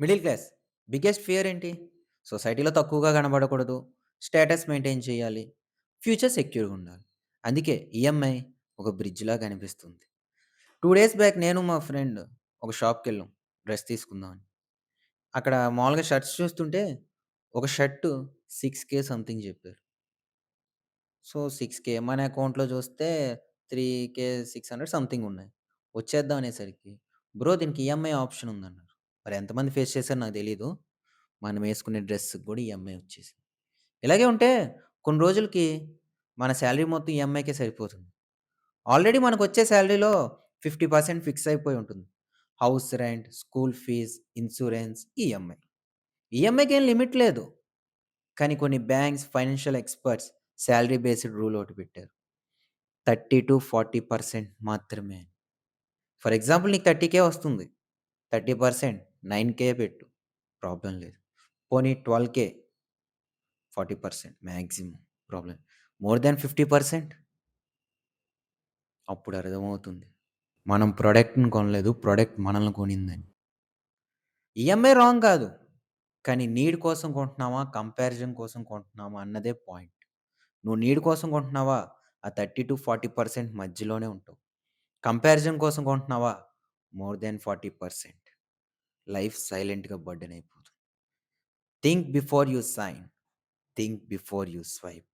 Middle class. Biggest fear ఏంటి? సొసైటీలో తక్కువగా కనబడకూడదు. స్టేటస్ మెయింటైన్ చేయాలి. ఫ్యూచర్ సెక్యూర్‌గా ఉండాలి. అందుకే ఈఎంఐ ఒక బ్రిడ్జ్‌లాగా అనిపిస్తుంది. 2 డేస్ బ్యాక్ నేను మా ఫ్రెండ్ ఒక షాప్‌కెళ్ళాం డ్రెస్ తీసుకుందామని. అక్కడ మామూలుగా షర్ట్స్ చూస్తుంటే ఒక షర్టు 6,000 సంథింగ్ చెప్పారు. సో, 6,000 మన అకౌంట్‌లో చూస్తే 3,600 సంథింగ్ ఉన్నాయి. వచ్చేద్దాం అనేసరికి, బ్రో దీనికి ఈఎంఐ ఆప్షన్ ఉందన్నారు. మరి ఎంతమంది ఫేస్ చేశారో నాకు తెలీదు. మనం వేసుకునే డ్రెస్‌కి కూడా ఈఎంఐ వచ్చేసింది. ఇలాగే ఉంటే కొన్ని రోజులకి మన సాలరీ మొత్తం ఈఎంఐకే సరిపోతుంది. ఆల్రెడీ మనకొచ్చే సాలరీలో 50% ఫిక్స్ అయిపోయి ఉంటుంది. House rent, school fees, insurance, EMI. ఈఎంఐకేం లిమిట్ లేదు. కానీ కొన్ని banks, financial experts salary based rule ఒకటి పెట్టారు. 30-40% మాత్రమే. ఫర్ ఎగ్జాంపుల్ నీకు 30,000 వస్తుంది. 30% 9,000 పెట్టు. ప్రాబ్లమ్ లేదు. పోనీ 12,000 40% మాక్సిమం ప్రాబ్లమ్. మోర్ థాన్ 50% అప్పుడు అర్థమవుతుంది. మనం ప్రొడక్ట్‌ని కొనలేదు. ప్రొడక్ట్ మనల్ని కొనిందని. ఈఎంఐ రాంగ్ కాదు. కానీ నీడ్ కోసం కొంటున్నామా? కంపారిజన్ కోసం కొంటున్నామా? అన్నదే పాయింట్. నువ్వు నీడ్ కోసం కొంటున్నావా? ఆ 30-40% మధ్యలోనే ఉంటావు. కంపారిజన్ కోసం కొంటున్నావా? మోర్ థాన్ 40% లైఫ్ సైలెంట్‌గా బర్డెన్ అయిపోతుంది. Think before you sign. Think before you swipe.